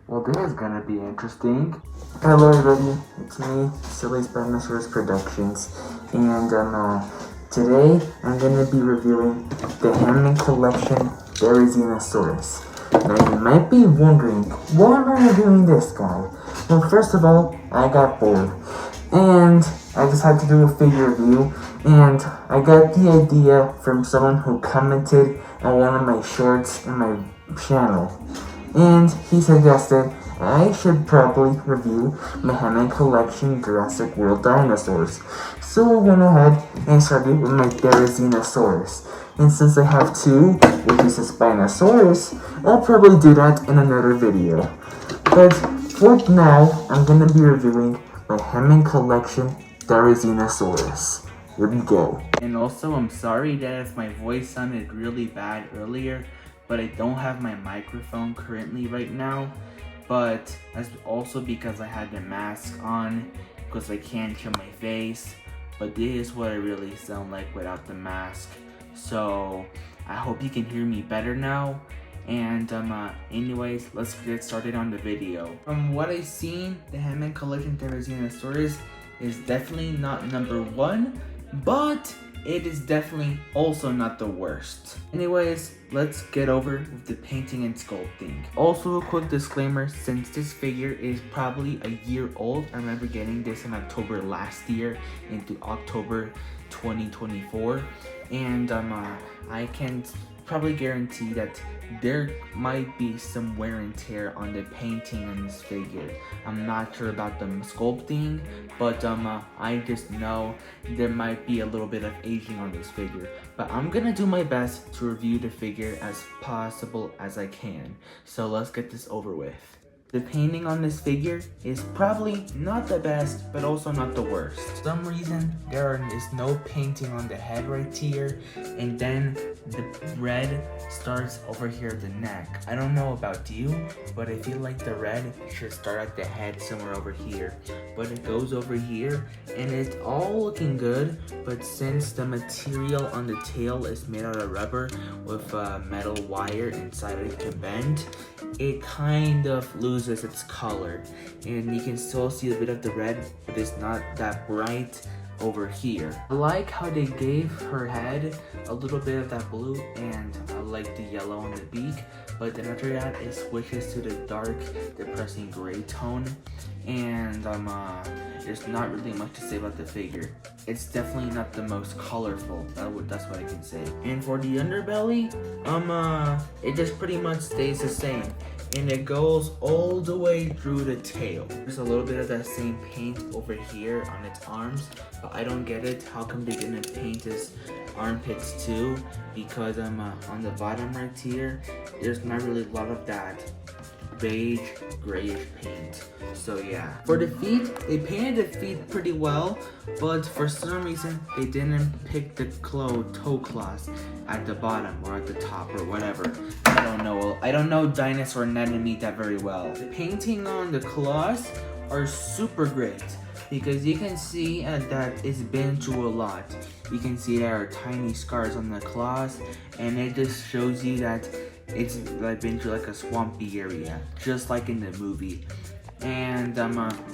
Well, this is gonna be interesting. Hello everybody, it's me, Silly Spinosaurus Productions, and today I'm gonna be reviewing the Hammond collection Therizinosaurus. Now you might be wondering, why am I reviewing this guy? Well, first of all, I got bored, and I decided to do a figure review, and I got the idea from someone who commented on one of my shorts in my channel. And he suggested I should probably review my Hammond collection Jurassic World dinosaurs. So I went ahead and started with my Therizinosaurus. And since I have two, which is a Spinosaurus, I'll probably do that in another video. But for now, I'm going to be reviewing my Hammond collection Therizinosaurus. Here we go. And also, I'm sorry that if my voice sounded really bad earlier, but I don't have my microphone currently right now, but that's also because I had the mask on because I can't show my face, but this is what I really sound like without the mask. So I hope you can hear me better now, and anyways, let's get started on the video. From what I've seen, the Hammond collection Therizinosaurus is definitely not number one, but it is definitely also not the worst. Anyways, let's get over with the painting and sculpting. Also a quick disclaimer, since this figure is probably a year old, I remember getting this in October last year into October 2024, and I can probably guarantee that there might be some wear and tear on the painting on this figure. I'm not sure about the sculpting, but I just know there might be a little bit of aging on this figure. But I'm gonna do my best to review the figure as possible as I can. So let's get this over with. The painting on this figure is probably not the best, but also not the worst. For some reason, there is no painting on the head right here, and then the red starts over here at the neck. I don't know about you, but I feel like the red should start at the head somewhere over here. But it goes over here, and it's all looking good, but since the material on the tail is made out of rubber with metal wire inside it can bend, it kind of loses its color, and you can still see a bit of the red, but it's not that bright over here. I like how they gave her head a little bit of that blue, and I like the yellow on the beak, but then after that it switches to the dark depressing gray tone, and there's not really much to say about the figure. It's definitely not the most colorful, that's what I can say. And for the underbelly, it just pretty much stays the same, and it goes all the way through the tail. There's a little bit of that same paint over here on its arms, but I don't get it. How come they didn't paint his armpits too? Because on the bottom right here, there's not really a lot of that beige grayish paint. So yeah, for the feet, they painted the feet pretty well, but for some reason they didn't pick the toe claws at the bottom or at the top or whatever. I don't know dinosaur anatomy that very well. The painting on the claws are super great because you can see that it's been through a lot. You can see there are tiny scars on the claws, and it just shows you that it's like been through like a swampy area, just like in the movie. And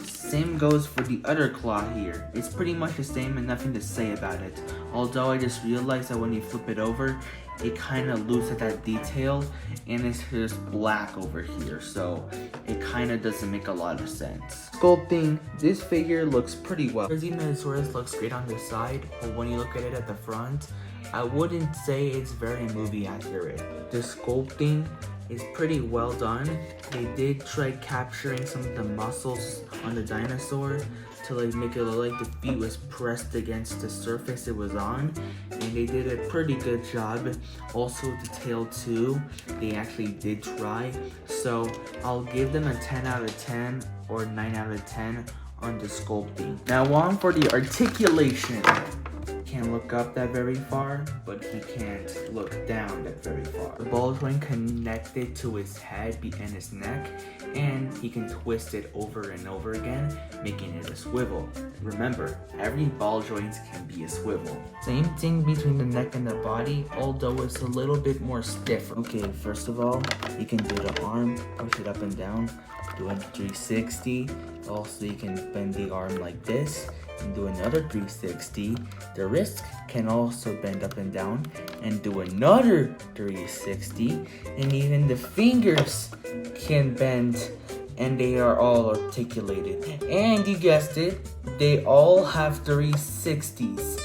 same goes for the other claw here. It's pretty much the same and nothing to say about it. Although I just realized that when you flip it over, it kind of loses that detail, and it's just black over here, so it kind of doesn't make a lot of sense. Sculpting, this figure looks pretty well. Therizinosaurus looks great on the side, but when you look at it at the front, I wouldn't say it's very movie accurate. The sculpting is pretty well done. They did try capturing some of the muscles on the dinosaur to like make it look like the feet was pressed against the surface it was on, and they did a pretty good job. Also the tail too, they actually did try, so I'll give them a 10 out of 10 or 9 out of 10 on the sculpting. Now on for the articulation. can't look up that very far, but he can't look down that very far. The ball joint connected to his head and his neck, and he can twist it over and over again, making it a swivel. Remember, every ball joint can be a swivel. Same thing between the neck and the body, although it's a little bit more stiff. Okay, first of all, you can do the arm, push it up and down, do a 360. Also, you can bend the arm like this and do another 360. The wrist can also bend up and down and do another 360. And even the fingers can bend, and they are all articulated. And you guessed it, they all have 360s.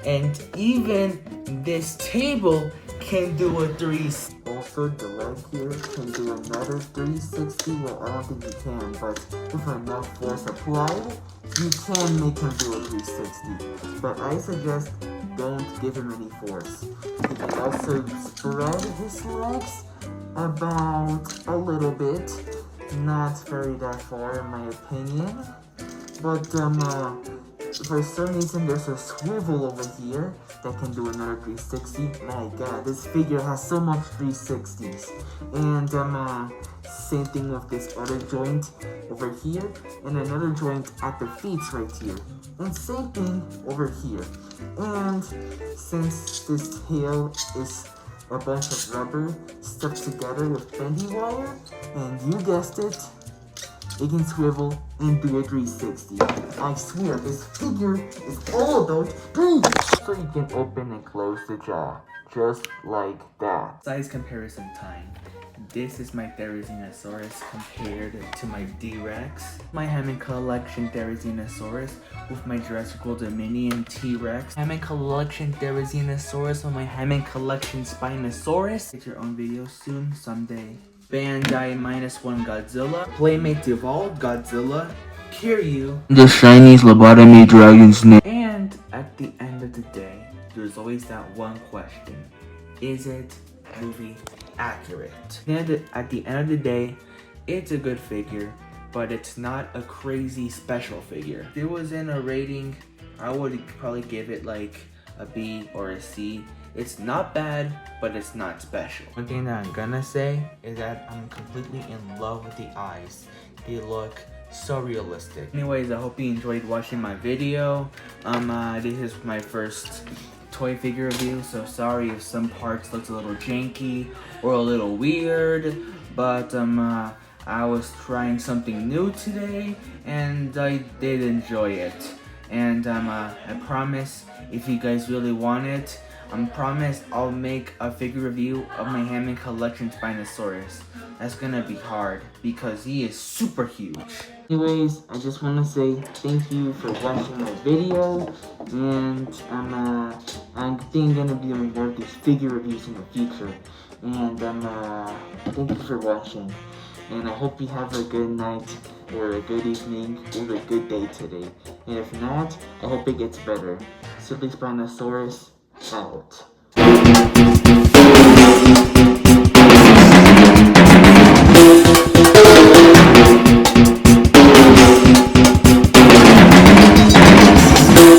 And even this table can do a 360. Also, the leg here can do another 360. Well, I don't think you can, but if enough force applied, you can make him do a 360. But I suggest don't give him any force. He can also spread his legs about a little bit. Not very that far in my opinion. But for some reason there's a swivel over here that can do another 360. My god, this figure has so much 360s. And same thing with this other joint over here, and another joint at the feet right here. And same thing over here. And since this tail is a bunch of rubber stuck together with bendy wire, and you guessed it, it can swivel and do a 360. I swear, this figure is all about boom! So you can open and close the jaw, just like that. Size comparison time. This is my Therizinosaurus compared to my D-Rex. My Hammond Collection Therizinosaurus with my Jurassic World Dominion T-Rex. Hammond Collection Therizinosaurus with my Hammond Collection Spinosaurus. Get your own video soon, someday. Bandai -1 Godzilla. Playmate Devolved Godzilla. Kiryu. The Chinese lobotomy dragon's name. And at the end of the day, there's always that one question. Is it movie accurate? And at the end of the day, it's a good figure, but it's not a crazy special figure. If it was in a rating, I would probably give it like a B or a C. It's not bad, but it's not special. One thing that I'm gonna say is that I'm completely in love with the eyes. They look so realistic. Anyways, I hope you enjoyed watching my video. This is my first toy figure review, so sorry if some parts looked a little janky or a little weird, but I was trying something new today and I did enjoy it. And I promise, if you guys really want it, I promise I'll make a figure review of my Hammond Collection Spinosaurus. That's gonna be hard because he is super huge. Anyways, I just want to say thank you for watching my video, and I'm gonna be doing more of these figure reviews in the future. And thank you for watching, and I hope you have a good night or a good evening or a good day today. And if not, I hope it gets better. Simply Spinosaurus out.